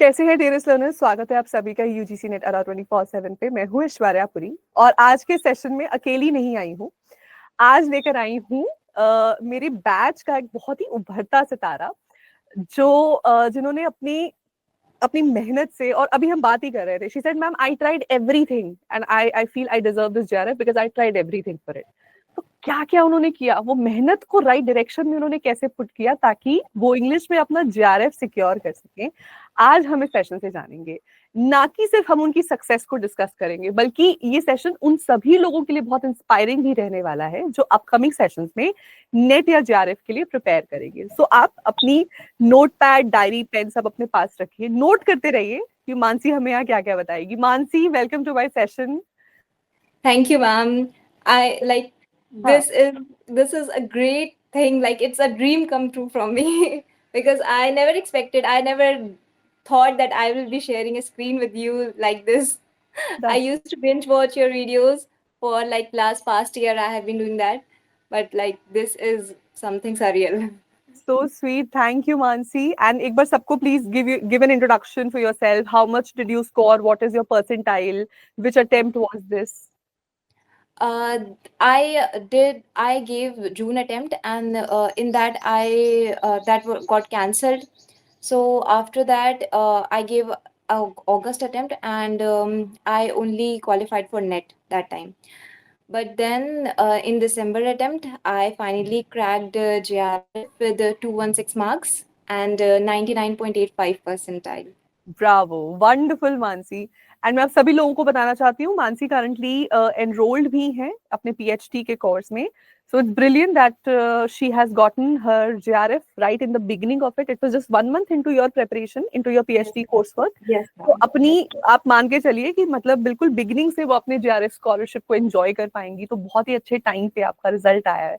कैसे हैं dearest learners? स्वागत है आप सभी का यूजीसी नेट अरा 24/7 पे। मैं हूँ ऐश्वर्या पुरी और आज के सेशन में अकेली नहीं आई हूँ। आज लेकर आई हूँ मेरे बैच का एक बहुत ही उभरता सितारा जो जिन्होंने अपनी अपनी मेहनत से, और अभी हम बात ही कर रहे थे, she said ma'am I tried everything and I feel I deserve this JRF because I tried everything for it. तो क्या क्या उन्होंने किया, वो मेहनत को राइट डायरेक्शन में उन्होंने कैसे पुट किया ताकि वो इंग्लिश में अपना जेआरएफ सिक्योर कर सके, आज हम इस सेशन से जानेंगे। ना कि सिर्फ हम उनकी सक्सेस को डिस्कस करेंगे, बल्कि ये सेशन उन सभी लोगों के लिए बहुत इंस्पायरिंग भी रहने वाला है जो अपकमिंग सेशंस में नेट या जेआरएफ के लिए प्रिपेयर करेंगे। सो आप अपनी नोटपैड, डायरी, पेन सब अपने पास रखिए, नोट करते रहिए कि मानसी हमें यहाँ क्या क्या बताएगी। Mansi, welcome to my session. Thank you, ma'am. I like हाँ, this is a great thing. Like it's a dream come true from me because I never expected, I never thought that I will be sharing a screen with you like this. I that's used to binge watch your videos for like last past year. I have been doing that, but like this is something surreal. so sweet. Thank you, Mansi. And एक बार सबको please give an introduction for yourself. How much did you score? What is your percentile? Which attempt was this? Uh, I gave June attempt, and in that got cancelled. So after that, I gave a August attempt, and I only qualified for net that time. But then in December attempt, I finally cracked JRF with 216 marks and 99.85 percentile. Bravo, wonderful Mansi. And मैं आप सभी लोगों को बताना चाहती हूँ, Mansi currently enrolled भी हैं अपने पीएचडी के कोर्स में। So it's brilliant that she has gotten her JRF right in the beginning of it. It was just 1 month into your preparation, into your Yes, PhD course work. yes, तो ma'am. अपनी आप मान के चलिए कि मतलब बिल्कुल बिगिनिंग से वो अपने जेआरएफ स्कॉलरशिप को एंजॉय कर पाएंगी। तो बहुत ही अच्छे टाइम पे आपका रिजल्ट आया है।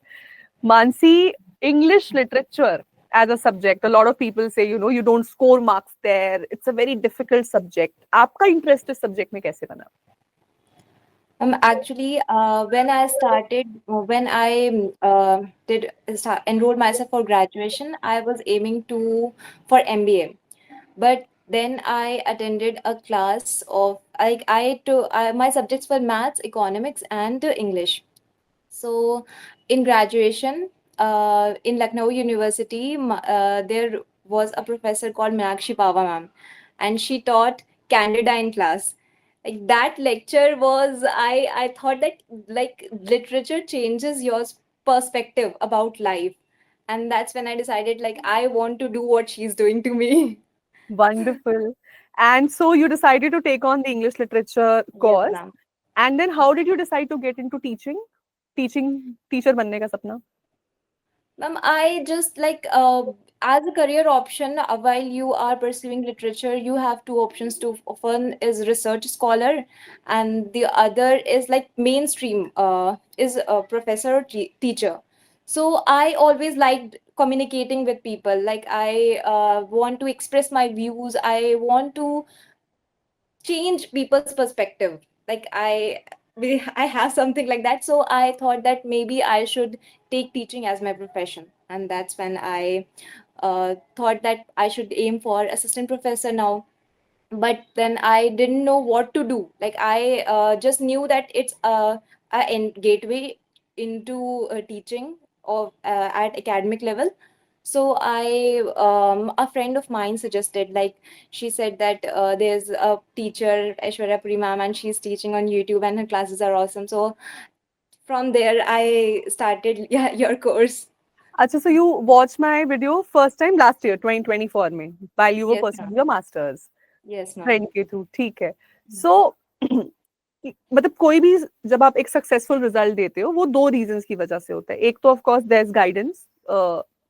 Mansi, English literature as a subject, a lot of people say, you don't score marks there. It's a very difficult subject. आपका interest इस subject में कैसे बना? Actually, when I did start, enroll myself for graduation, I was aiming to for MBA. But then I attended a class of like my subjects were maths, economics, and English. So in graduation, in Lucknow University, there was a professor called Meenakshi Pava ma'am, and she taught Candida in class. Like that lecture was, I thought that like literature changes your perspective about life, and that's when I decided like I want to do what she's doing to me. Wonderful. And so you decided to take on the English literature Yes, course. ma'am. And then how did you decide to get into teaching? Teacher बनने का सपना? Ma'am, I just like as a career option, while you are pursuing literature, you have two options to one is research scholar, and the other is like mainstream, is a professor or teacher. So I always liked communicating with people. Like I want to express my views. I want to change people's perspective. Like I have something like that, so I thought that maybe I should take teaching as my profession, and that's when I thought that I should aim for assistant professor now. But then I didn't know what to do. Like I just knew that it's a gateway into teaching of at academic level. So a friend of mine suggested, like she said that there's a teacher, Aishwarya Puri ma'am, and she's teaching on YouTube and her classes are awesome. So from there, I started yeah, your course. अच्छा, so you watched my video first time last year, 2024 में, while you were Yes, pursuing ma'am. your masters. Yes, ma'am. Friend के through, ठीक है। सो मतलब कोई भी जब आप एक सक्सेसफुल रिजल्ट देते हो, वो दो रीजंस की वजह से होता है। एक तो of course there is guidance,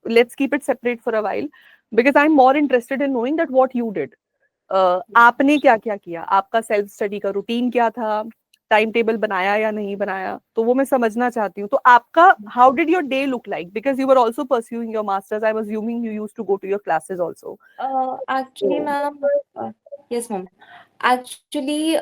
let's keep it separate for a while, because I am more interested in knowing that what you did. आपने क्या क्या किया, आपका सेल्फ स्टडी का रूटीन क्या था, टाइम टेबल बनाया या नहीं बनाया, तो वो मैं समझना चाहती हूँ। तो आपका how did your day look like, because you were also pursuing your masters, I am assuming you used to go to your classes also. Actually, ma'am, yes, ma'am. Actually,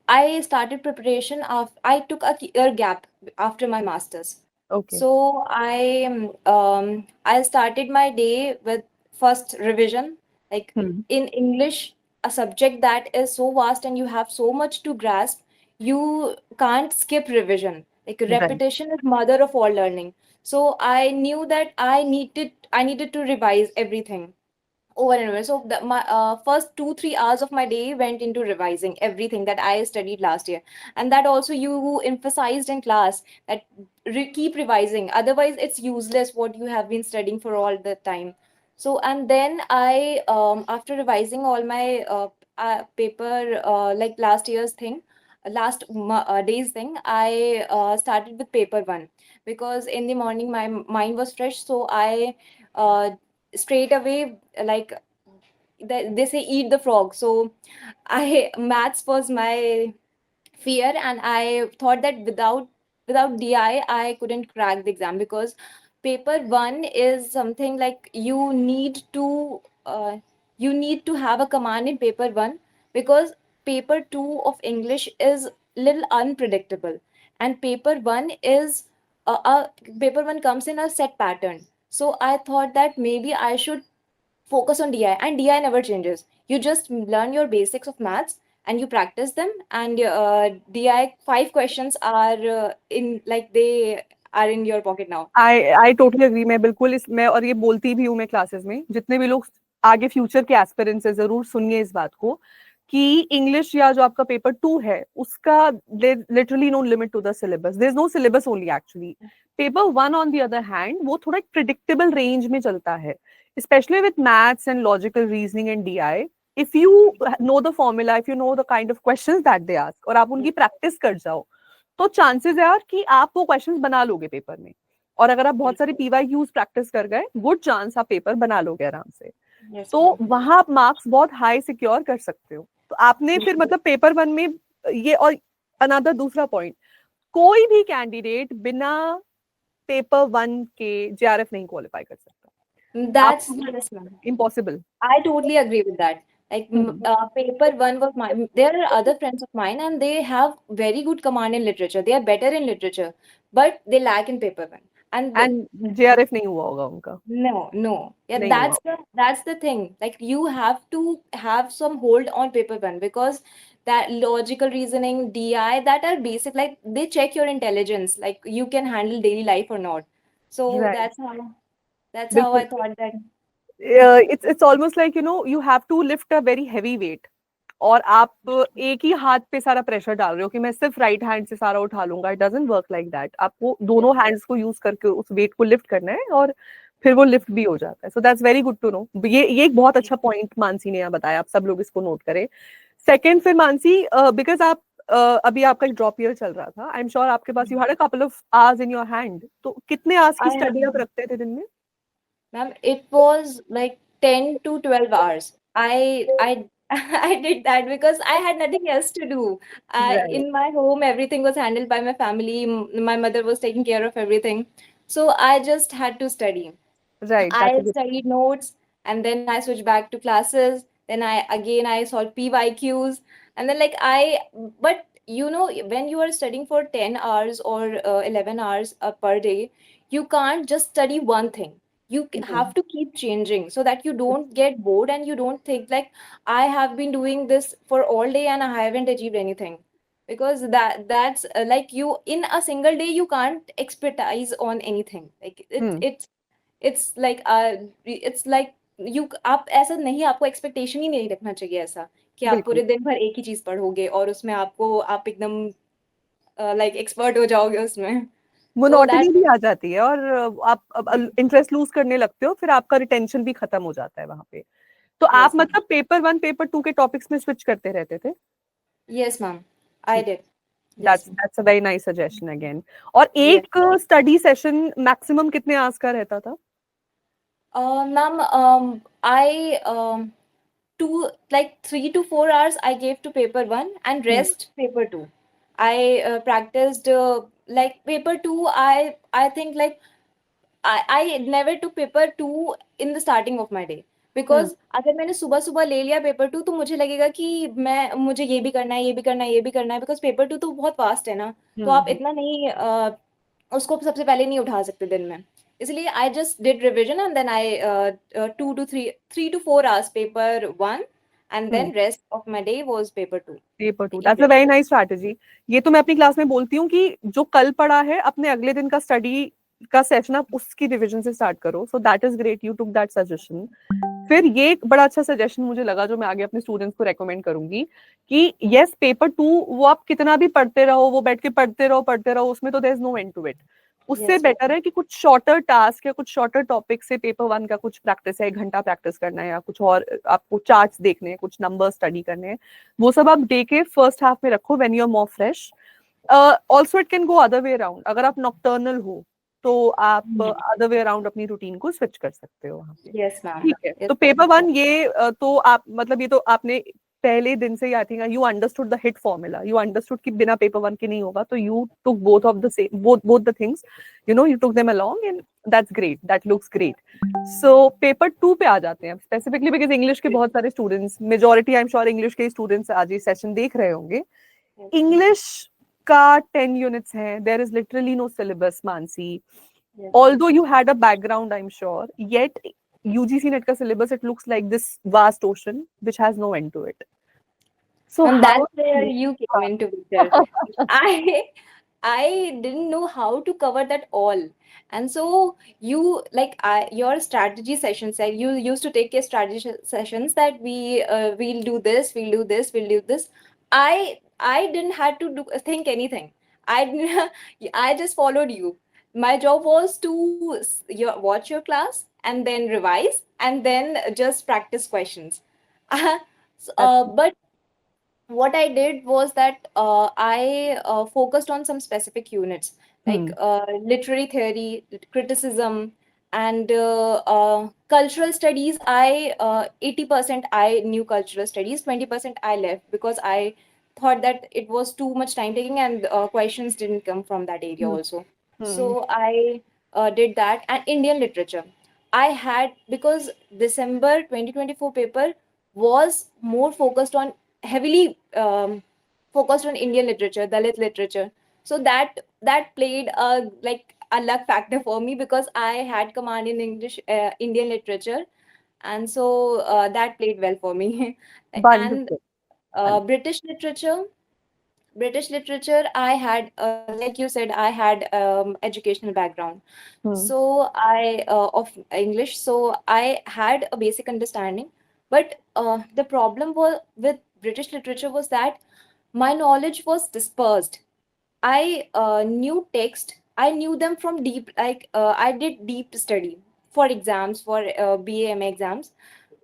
I started preparation of. I took a year gap after my masters. Okay. So I started my day with first revision, like in English. a subject that is so vast and you have so much to grasp, you can't skip revision. Like Right. repetition is mother of all learning. So I knew that I needed to revise everything over and over. So my first 2-3 hours of my day went into revising everything that I studied last year, and that also you emphasized in class that keep revising. Otherwise, it's useless what you have been studying for all the time. So and then I after revising all my paper like last year's thing, day's thing, I started with paper one because in the morning my mind was fresh. So I uh, straight away like they say eat the frog. So I maths was my fear, and I thought that without di I couldn't crack the exam, because paper one is something like you need to have a command in paper one, because paper two of English is little unpredictable, and paper one is paper one comes in a set pattern. So I thought that maybe I should focus on DI, and DI never changes. You just learn your basics of maths and you practice them, and DI five questions are in like they are in your pocket now. I totally agree. मैं बिल्कुल इस मैं और ये बोलती भी हूँ मैं क्लासेस में, जितने भी लोग आगे फ्यूचर के एस्पिरेंट्स है जरूर सुनिए इस बात को कि इंग्लिश या जो आपका पेपर टू है उसका literally no limit to the syllabus, there is no syllabus only actually. Paper one on the other hand वो थोड़ा एक प्रिडिक्टेबल रेंज में चलता है, especially with maths and logical reasoning and DI. If you know the formula, if you know the kind of questions that they ask और आप उनकी practice कर जाओ, तो चांसेस है यार कि आप वो क्वेश्चंस बना लोगे पेपर में। और अगर आप बहुत सारे पीवाईक्यूज प्रैक्टिस कर गए, गुड चांस आप पेपर बना लोगे आराम से। Yes, तो ma'am. वहां आप मार्क्स बहुत हाई सिक्योर कर सकते हो। तो आपने फिर मतलब पेपर वन में ये, और अनदर दूसरा पॉइंट, कोई भी कैंडिडेट बिना पेपर वन के जेआरएफ नहीं क्वालिफाई कर सकता। आप That's yes, ma'am. Impossible. I totally agree with that. Like paper one was my. There are other friends of mine, and they have very good command in literature. They are better in literature, but they lack in paper one. And and JRF नहीं हुआ होगा उनका। no, no. Yeah, नहीं हुआ। that's the thing. Like you have to have some hold on paper one, because that logical reasoning, DI, that are basic. Like they check your intelligence, like you can handle daily life or not. So right, that's how I बिल्कुल। thought that. It's almost like you have to lift a very heavy weight, और आप एक ही हाथ पे सारा pressure डाल रहे हो कि मैं सिर्फ राइट हैंड से सारा उठा लूंगा। It doesn't work like that. आपको दोनों हैंड्स को यूज करके उस वेट को लिफ्ट करना है और फिर वो लिफ्ट भी हो जाता है। So that's very good to know. ये एक बहुत अच्छा पॉइंट मानसी ने यहाँ बताया, आप सब लोग इसको नोट करें। सेकेंड, फिर मानसी, बिकॉज आप अभी आपका ड्रॉप ईयर चल रहा था, आई एम श्योर आपके पास you had a couple of hours in your hand, तो कितने आवर्स की I स्टडी आप रखते थे दिन में? Ma'am, it was like 10 to 12 hours. I I did that because I had nothing else to do. Right, In my home, everything was handled by my family. My mother was taking care of everything. So I just had to study. Right, that's I a good. studied notes, and then I switched back to classes. Then I solved PYQs, and then but when you are studying for 10 hours or 11 hours per day, you can't just study one thing. You have to keep changing so that you don't get bored and you don't think like I have been doing this for all day and I haven't achieved anything. Because that's like you in a single day you can't expertise on anything. Like it's like you आप ऐसा नहीं, आपको expectation ही नहीं रखना चाहिए ऐसा कि आप बिल्कुल, पूरे दिन भर एक ही चीज पढ़ोगे और उसमें आप एकदम लाइक एक्सपर्ट हो जाओगे उसमें। तो मोनोटनी दैट भी आ जाती है और आप अब इंटरेस्ट लूज करने लगते हो, फिर आपका रिटेंशन भी खत्म हो जाता है वहां पे। तो आप यस मैम। मतलब पेपर वन पेपर टू के टॉपिक्स में स्विच करते रहते थे? Yes ma'am, I did. Yes that's a very nice suggestion again. और मैम। एक स्टडी सेशन मैक्सिमम कितने आवर्स का रहता था? Ma'am, I 3 to 4 hours I gave to paper one and rest paper two. I practiced like paper two. I think like I never took paper two in the starting of my day, hmm, because अगर मैंने सुबह सुबह ले लिया paper two तो मुझे लगेगा कि मुझे ये भी करना है, ये भी करना है, ये भी करना है, बिकॉज पेपर टू तो बहुत फास्ट है ना। तो आप हम्म, इतना नहीं उसको सबसे पहले नहीं उठा सकते दिन में। इसलिए I just did revision and then I 2 to 3 3 to 4 hours paper one and then rest of my day was paper 2. Paper 2, like that's a English. Very nice strategy. ये तो मैं अपनी क्लास में बोलती हूँ कि जो कल पढ़ा है अपने अगले दिन का स्टडी का सेशन आप उसकी रिवीजन से स्टार्ट करो। So that is great, you took that suggestion. फिर ये एक बड़ा अच्छा सजेशन मुझे लगा जो मैं आगे अपने स्टूडेंट्स को रेकमेंड करूंगी कि यस पेपर 2 वो आप कितना भी पढ़ते रहो, वो बैठ के पढ़ते रहो, उसमें तो there is no end to it. उससे Yes, बेटर है कि कुछ शॉर्टर टास्क या कुछ शॉर्टर टॉपिक से पेपर 1 का कुछ प्रैक्टिस है, 1 घंटा प्रैक्टिस करना है या कुछ और आपको चार्ट्स देखने हैं, कुछ नंबर स्टडी करने हैं, वो सब आप डे के फर्स्ट हाफ में रखो when you are more fresh. Also it can go other way around, अगर आप नॉक्टर्नल हो तो आप अदर वे अराउंड अपनी रूटीन को स्विच कर सकते हो वहां पे। yes, ma'am. ठीक है, Yes, तो पेपर 1 ये तो आप मतलब ये तो आपने पहले दिन से आई think you understood the hit formula, you understood कि बिना पेपर 1 के नहीं होगा, तो you took both of the same both the things, you know, you took them along and that's great, that looks great. So paper 2 पे आ जाते हैं specifically, because English के बहुत सारे students, majority I am sure English के students आज ये session देख रहे होंगे। इंग्लिश का 10 यूनिट्स हैं, there is literally no syllabus Mansi, although you had a background I'm sure, yet UGC NET ka syllabus, it looks like this vast ocean which has no end to it. So and how that's where you came into picture. I didn't know how to cover that all. And so you your strategy sessions, like you used to take your strategy sessions that we'll do this, we'll do this, we'll do this. I didn't had to think anything. I I just followed you. My job was to watch your class and then revise and then just practice questions. But what I did was that I focused on some specific units like literary theory, criticism, and cultural studies. 80% I knew cultural studies, 20% I left because I thought that it was too much time taking and questions didn't come from that area also. So I did that. And Indian literature. I had, because December 2024 paper was more focused on heavily focused on Indian literature, Dalit literature. So that played a luck factor for me because I had command in English, Indian literature, and so that played well for me. And wonderful. British literature. British literature, I had, like you said, I had educational background. Hmm. So I of English, so I had a basic understanding. But the problem was with British literature was that my knowledge was dispersed. I knew text. I knew them from deep, I did deep study for exams, for BAM exams.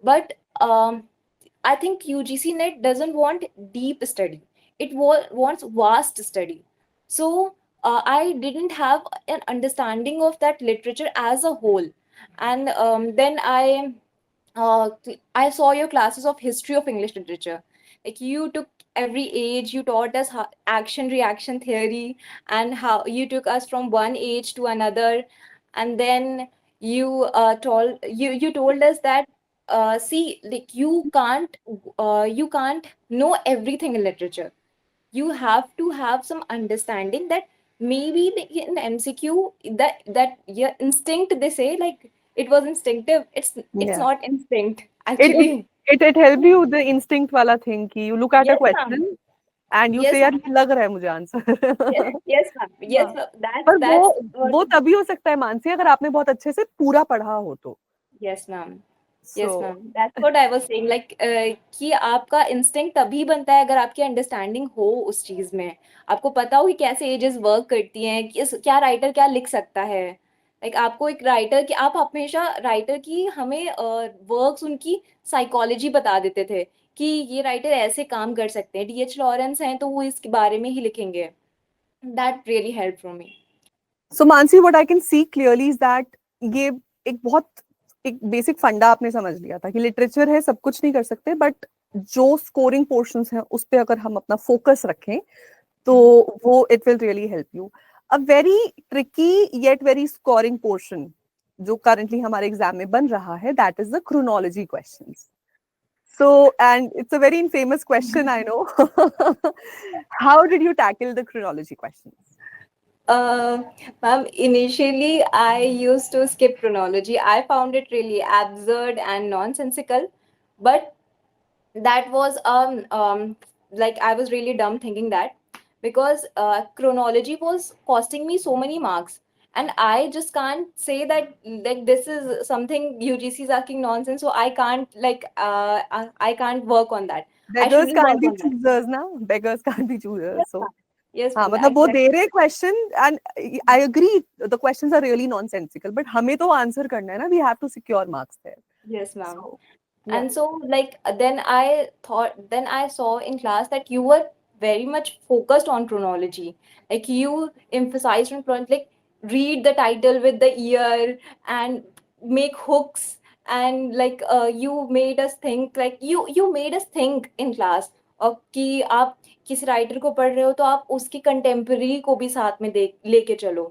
But I think UGC NET doesn't want deep study. It wants vast study. So I didn't have an understanding of that literature as a whole. And then I saw your classes of history of English literature. Like you took every age, you taught us how, action reaction theory, and how you took us from one age to another, and then you told us that see, like you can't know everything in literature. You have to have some understanding that maybe in MCQ that your instinct, they say, like it was instinctive. It's Yeah, not instinct it it actually. it help you the instinct wala thing कि you look at a Yes, ma'am. question and you say Yes, यार ma'am. ये लग रहा है मुझे Yes, answer. yes, ma'am. Yes, हाँ, ma'am. पर That's what. वो तभी हो सकता है मानसी अगर आपने बहुत अच्छे से पूरा पढ़ा हो तो। Yes, ma'am. Yes, So ma'am. That's what I was saying. Like कि आपका इंस्टिंक्ट तभी बनता है अगर आपकी अंडरस्टैंडिंग हो उस चीज में, आपको पता हो कि कैसे एजेस वर्क करती हैं, क्या राइटर क्या लिख सकता है। लाइक आपको एक राइटर की, आप हमेशा राइटर की हमें वर्क्स उनकी साइकोलॉजी बता देते थे कि ये राइटर ऐसे काम कर सकते हैं, डीएच लॉरेंस हैं तो वो इसके बारे में ही लिखेंगे। That really help for me. So Mansi, what I can see clearly is that ये एक बहुत एक बेसिक फंडा आपने समझ लिया था कि लिटरेचर है, सब कुछ नहीं कर सकते, बट जो स्कोरिंग पोर्शंस हैं उस पे अगर हम अपना फोकस रखें तो वो it will really help you. A very tricky yet very scoring portion जो करंटली हमारे एग्जाम में बन रहा है, that is the chronology questions. So, and it's a very infamous question, I know. How did you tackle the chronology questions? Uh, Ma'am, initially I used to skip chronology. I found it really absurd and nonsensical. But that was like I was really dumb thinking that, because chronology was costing me so many marks, and I just can't say that like this is something UGC is asking nonsense, so I can't like I can't work on that. I Beggars shouldn't can't work be on that. choosers ना, beggars can't be choosers. Yes, So ma'am. Yes, हाँ ma'am. मतलब वो दे Exactly. रहे question and I agree the questions are really nonsensical but हमें तो answer करना है ना, we have to secure marks there. Yes, ma'am. So yeah. And so, like, then I saw in class that you were very much focused on chronology. Like, you emphasized on chronology, like, read the title with the ear and make hooks. And like, you made us think, like, you made us think in class. और कि आप किसी writer को पढ़ रहे हो तो आप उसकी कंटेम्पररी को भी साथ में देख लेके चलो.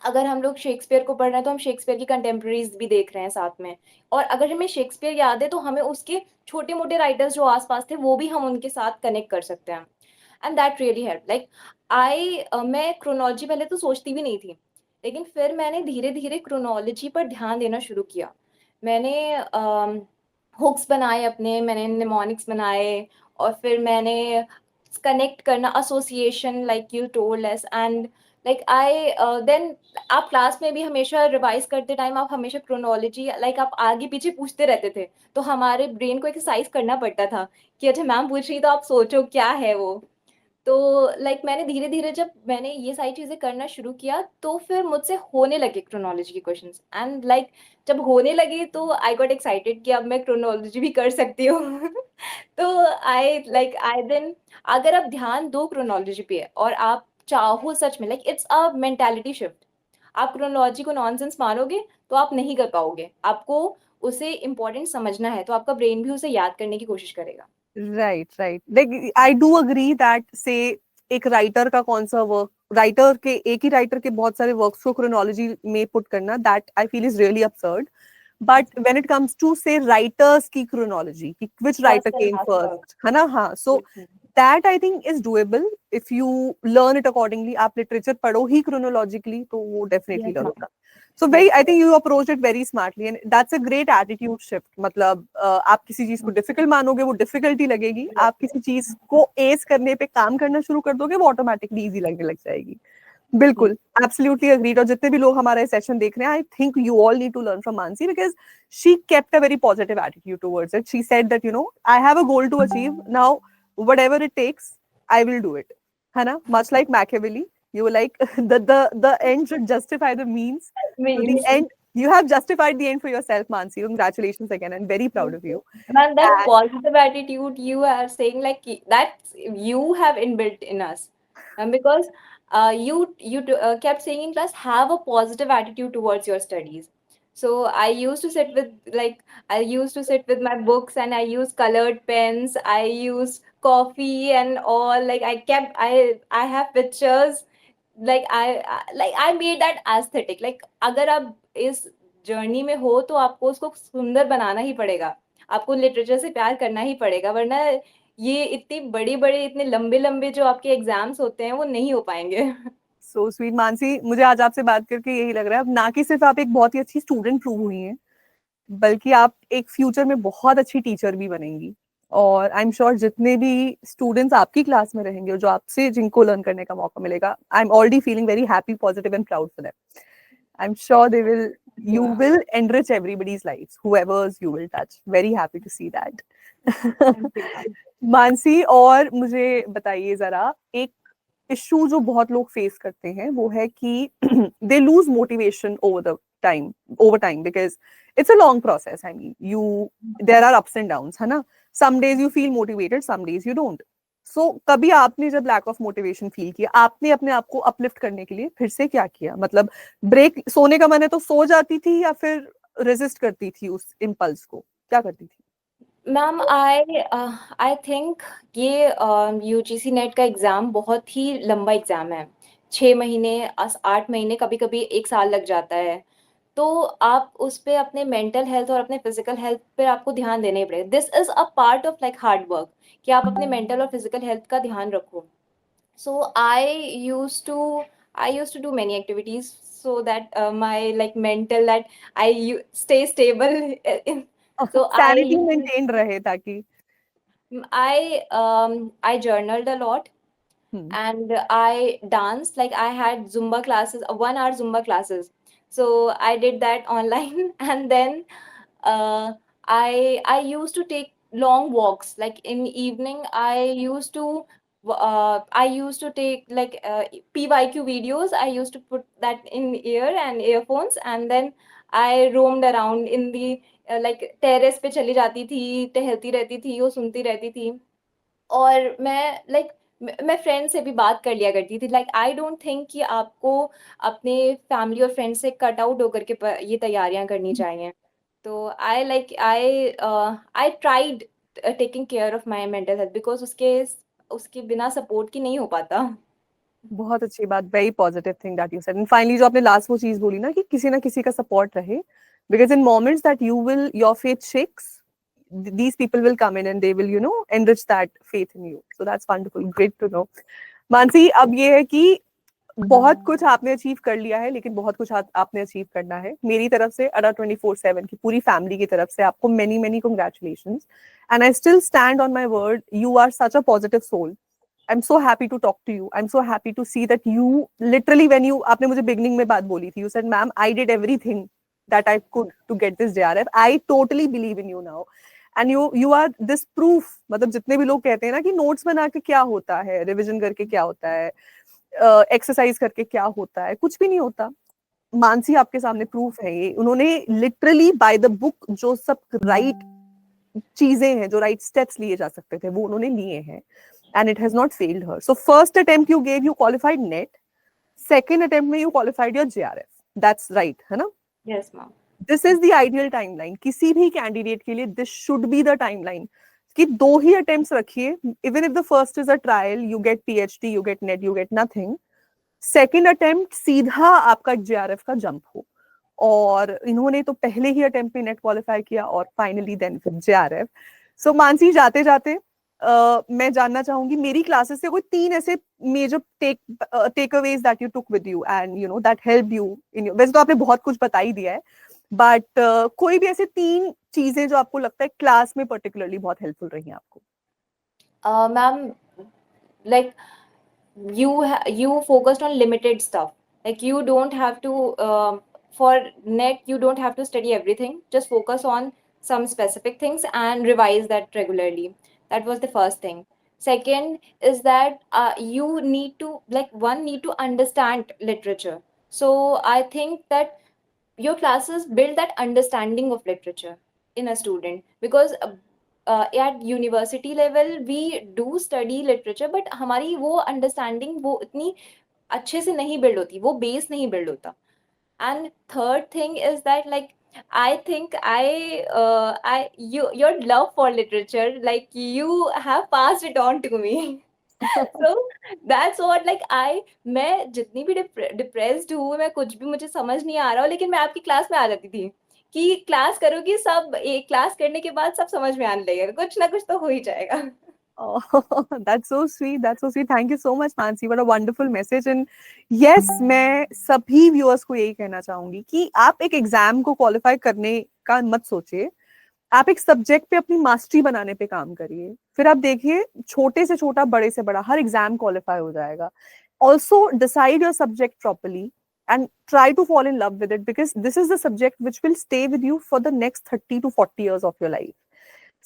अगर हम लोग शेक्सपियर को पढ़ रहे हैं तो हम शेक्सपियर की कंटेम्पररीज भी देख रहे हैं साथ में, और अगर हमें शेक्सपियर याद है तो हमें उसके छोटे मोटे राइटर्स जो आसपास थे वो भी हम उनके साथ कनेक्ट कर सकते हैं. And that really help. Like मैं क्रोनोलॉजी पहले तो सोचती भी नहीं थी, लेकिन फिर मैंने धीरे धीरे क्रोनोलॉजी पर ध्यान देना शुरू किया. मैंने हुक्स बनाए अपने, मैंने निमोनिक्स बनाए, और फिर मैंने कनेक्ट करना, association like you told us. And like I then आप क्लास में भी हमेशा रिवाइज करते टाइम आप हमेशा क्रोनोलॉजी लाइक आप आगे पीछे पूछते रहते थे, तो हमारे ब्रेन को एक्सरसाइज करना पड़ता था कि अच्छा मैम पूछ रही तो आप सोचो क्या है वो. तो लाइक मैंने धीरे धीरे जब मैंने ये सारी चीजें करना शुरू किया तो फिर मुझसे होने लगे क्रोनोलॉजी के क्वेश्चंस. एंड लाइक जब होने लगे तो आई गॉट एक्साइटेड कि अब मैं क्रोनोलॉजी भी कर सकती हूँ. तो आई देन अगर आप ध्यान दो क्रोनोलॉजी पे और आप चाहो सच में, like it's a mentality shift. आप क्रोनोलॉजी को नॉनसेंस मानोगे तो आप नहीं कर पाओगे. आपको उसे इम्पोर्टेंट समझना है तो आपका ब्रेन भी उसे याद करने की कोशिश करेगा. Right right, like I do agree that से एक राइटर का कौन सा वर्क, राइटर के एक ही राइटर के बहुत सारे वर्क्स को क्रोनोलॉजी में पुट करना, that I feel is really absurd. But when it comes to say writers की क्रोनोलॉजी कि which writer first and came last work. First, है ना, हाँ, so that I think is doable if you learn it accordingly. आप literature पढ़ो ही chronologically तो वो डेफिनेटली यस लर्न मैम. होगा. So very, I think you approach it very smartly and that's a great attitude shift. मतलब आप किसी चीज को डिफिकल्ट मानोगे वो डिफिकल्टी लगेगी, आप किसी चीज को एस करने पे काम करना शुरू कर दोगे वो ऑटोमेटिकली इजी लगने लग जाएगी. बिल्कुल, एब्सोल्युटली अग्रीड. और जितने भी लोग हमारा सेशन देख रहे हैं, I think you all need to learn from Mansi because she kept a very positive attitude towards it. She said that I have a goal to achieve now, whatever it takes I will do it, है ना, much like Machiavelli. You were like the end should justify the means. So the Means, end, you have justified the end for yourself, Mansi. Congratulations again. I'm very proud of you. man, that And positive attitude you are saying, like that you have inbuilt in us, and because kept saying in class, have a positive attitude towards your studies. So I used to sit with like I used to sit with my books and I use colored pens. I use coffee and all. Like I have pictures. Like I made that aesthetic. Like अगर आप इस journey में हो तो आपको उसको सुंदर बनाना ही पड़ेगा. आपको लिटरेचर से प्यार करना ही पड़ेगा, वरना ये इतनी बड़ी-बड़ी इतने लंबे-लंबे जो आपके एग्जाम्स होते हैं वो नहीं हो पाएँगे. सो स्वीट मानसी, मुझे आज आपसे बात करके यही लग रहा है, अब ना कि सिर्फ आप एक बहुत ही अच्छी स्टूडेंट प्रूव हुई हैं, बल्कि आप एक फ्यूचर में बहुत अच्छी टीचर भी बनेंगी. और आई एम श्योर जितने भी स्टूडेंट्स आपकी क्लास में रहेंगे, जो आपसे जिनको लर्न करने का मौका मिलेगा, I am already feeling very happy, positive and proud for them. I'm sure they will, you will enrich everybody's lives, whoever's you will touch. Very happy to see that. Thank you ma'am. Mansi, और मुझे बताइए जरा, एक issue जो बहुत लोग face करते हैं वो है कि they lose motivation over time because it's a long process. I mean there are ups and downs, है ना. Some days you feel motivated, some days you don't. सो कभी आपने जब लैक ऑफ मोटिवेशन फील किया, आपने अपने आप को अपलिफ्ट करने के लिए फिर से क्या किया? मतलब ब्रेक, सोने का मन है तो सो जाती थी या फिर रेजिस्ट करती थी उस इम्पल्स को, क्या करती थी? मैम आई थिंक ये यूजीसी नेट का एग्ज़ाम बहुत ही लंबा एग्ज़ाम है. 6 महीने 8 महीने, कभी कभी 1 साल लग जाता है. तो आप उस पे अपने मेंटल हेल्थ और अपने फिजिकल हेल्थ पे आपको ध्यान देना ही पड़ेगा. This is a part of like hard work कि आप अपने मेंटल और फिजिकल हेल्थ का ध्यान रखो. So I used to do many activities so that my like mental that stay stable. So I sanity used to, maintain रहे ताकि I journaled a lot, Hmm. and I danced. Like I had Zumba classes, 1 hour Zumba classes. So I did that online, and then uh, I used to take long walks. Like in evening, I used to take like PYQ videos. I used to put that in ear and earphones, and then I roamed around in the like terrace पे चली जाती थी, टहलती रहती थी, वो सुनती रहती थी. और मैं फ्रेंड से भी बात कर लिया करती थी. लाइक आई डोंट थिंक कि आपको अपने फैमिली और फ्रेंड से कट आउट होकर के ये तैयारियां करनी चाहिए. तो I tried taking care of my mental health, because उसके उसके बिना सपोर्ट की नहीं हो पाता. बहुत अच्छी बात, very positive thing that you said. And finally जो आपने लास्ट वो चीज बोली ना कि किसी ना किसी का सपोर्ट रहे, because in moments that you will your faith shakes, these people will come in and they will, you know, enrich that faith in you. So that's wonderful, great to know. Mansi, अब ये है कि बहुत कुछ आपने achieve कर लिया है, लेकिन बहुत कुछ आपने अचीव करना है. मेरी तरफ से, अडा 24/7 की पूरी फैमिली की तरफ से आपको many many congratulations. And I still stand on my word, you are such a positive soul. I'm so happy to talk to you. I'm so happy to see that you literally, when you, आपने मुझे beginning में बात बोली थी, you said, ma'am, I did everything that I could to get this JRF. I totally believe in you now. And you are this proof. मतलब जितने भी लोग कहते हैं ना कि नोट्स बना के क्या होता है, रिविजन करके क्या होता है, एक्सरसाइज करके क्या होता है, कुछ भी नहीं होता. मानसी आपके सामने प्रूफ है ये. उन्होंने लिटरली बाय द बुक जो सब राइट चीजें हैं, जो राइट स्टेप्स लिए जा सकते थे, वो उन्होंने लिए हैं. And it has not failed her. So first attempt you gave, you qualified NET. Second attempt में you qualified your JRF. That's right, है ना? Yes ma'am. This is the ideal timeline. किसी भी कैंडिडेट के लिए this should be the timeline. कि 2 ही attempts रखिए. Even if the first is a trial, you get PhD, you get NET, you get nothing. Second attempt सीधा आपका JRF का jump हो. और इन्होंने तो पहले ही अटेम्प्ट में नेट क्वालिफाई किया और फाइनली देन फिर JRF. सो मानसी, जाते जाते मैं जानना चाहूंगी मेरी क्लासेस से कोई 3 ऐसे major takeaways that you took with you and you know that help you in your. वैसे तो आपने बहुत कुछ बता ही दिया है, बट कोई भी ऐसे 3 चीजें जो आपको लगता है क्लास में पर्टिकुलरली बहुत हेल्पफुल रही हैं आपको. Ma'am, like you focused on limited stuff. Like you don't have to for net you don't have to study everything. Just focus on some specific things and revise that regularly. That was the first thing. Second is that you need to, like, one need to understand literature. So I think that your classes build that understanding of literature in a student, because at university level we do study literature, but हमारी वो understanding वो इतनी अच्छे से नहीं build होती, वो base नहीं build होता. And third thing is that, like, I think your love for literature, like, you have passed it on to me. So that's what, like, मैं जितनी भी डिप्रेस्ड हूँ, मैं कुछ भी मुझे समझ नहीं आ रहा हो, लेकिन मैं आपकी क्लास में आ जाती थी कि क्लास करोगी, सब एक क्लास करने के बाद सब समझ में आने लगेगा, कुछ ना कुछ तो हो ही जाएगा. Oh, that's so sweet. That's so sweet. Thank you so much, Mansi. What a wonderful message. And yes, मैं सभी viewers को यही कहना चाहूंगी कि आप एक एग्जाम को क्वालिफाई करने का मत सोचिए. आप एक सब्जेक्ट पे अपनी मास्टरी बनाने पे काम करिए. फिर आप देखिए, छोटे से छोटा, बड़े से बड़ा, हर एग्जाम क्वालिफाई हो जाएगा. Also, decide your subject properly and try to fall in love with it, because this is the subject which will stay with you for the next 30 to 40 years of your life.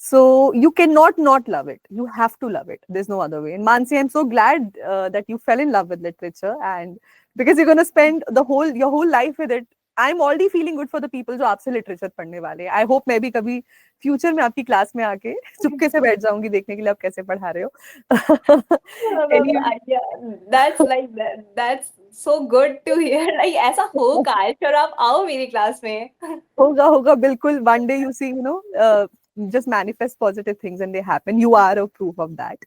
So you cannot not love it. You have to love it. There's no other way. And Mansi, I'm so glad that you fell in love with literature, and because you're going to spend your whole life with it. I'm already feeling good for the people जो आपसे literature पढ़ने वाले हैं. I hope मैं भी कभी future में आपकी क्लास में आके चुपके से बैठ जाऊंगी देखने के लिए आप कैसे पढ़ा रहे हो. Anyway, Yeah, that's like that's so good to hear. Like, ऐसा हो काश और आप आओ मेरी क्लास में. होगा होगा बिल्कुल. One day you see, you know, just manifest positive things and they happen. You are a proof of that.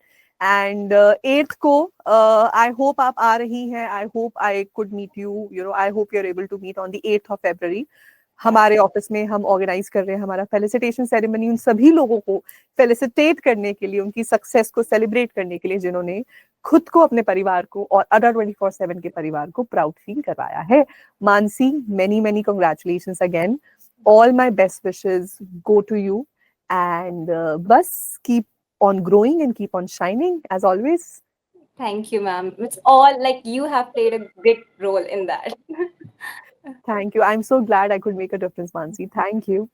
And 8th को I hope आप आ रही हैं. I hope I could meet you. You know, I hope you're able to meet on the 8th of February. हमारे office में हम organise कर रहे हैं हमारा फेलिसिटेशन सेरेमनी. उन सभी लोगों को फेलिसिटेट करने के लिए, उनकी सक्सेस को सेलिब्रेट करने के लिए, जिन्होंने खुद को, अपने परिवार को और अडा 24/7 के परिवार को प्राउड फील करवाया है. Mansi, many many congratulations again. All my best wishes go to you, and bus keep on growing and keep on shining as always. Thank you, ma'am. It's all like you have played a big role in that. Thank you. I'm so glad I could make a difference, Mansi. Thank you.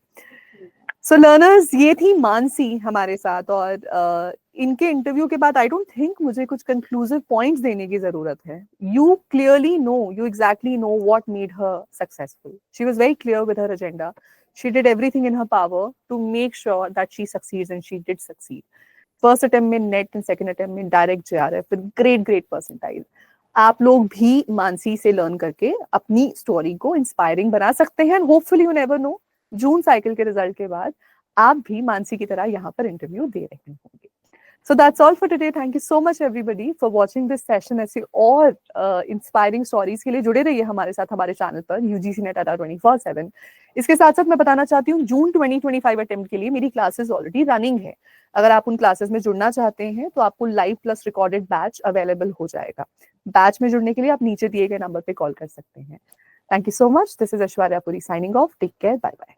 So learners, ये थी मानसी हमारे साथ, और इनके interview के बाद I don't think मुझे कुछ कंक्लूसिव पॉइंट्स देने की जरूरत है. You clearly know, you exactly know what made her successful. She was very clear with her agenda. She did everything in her power to make sure that she succeeds, and she did succeed. First attempt में net and second attempt में direct JRF with great percentile. आप लोग भी मानसी से learn करके अपनी story को inspiring बना सकते हैं. Hopefully you never know, June cycle के रिजल्ट के बाद आप भी मानसी की तरह यहाँ पर इंटरव्यू दे रहे होंगे. So that's all for today. Thank you so much everybody for watching this session. ऐसे और इंस्पायरिंग स्टोरीज के लिए जुड़े रहिए हमारे साथ हमारे चैनल पर UGC NET ADA 24/7. इसके साथ साथ मैं बताना चाहती हूँ जून 2025 अटेम्प्ट के लिए मेरी क्लासेस ऑलरेडी रनिंग है. अगर आप उन क्लासेस में जुड़ना चाहते हैं तो आपको live plus recorded batch available हो जाएगा. बैच में जुड़ने के लिए आप नीचे दिए गए नंबर पे कॉल कर सकते हैं. Thank you so much. This is Aishwarya Puri signing off. Take care. Bye bye.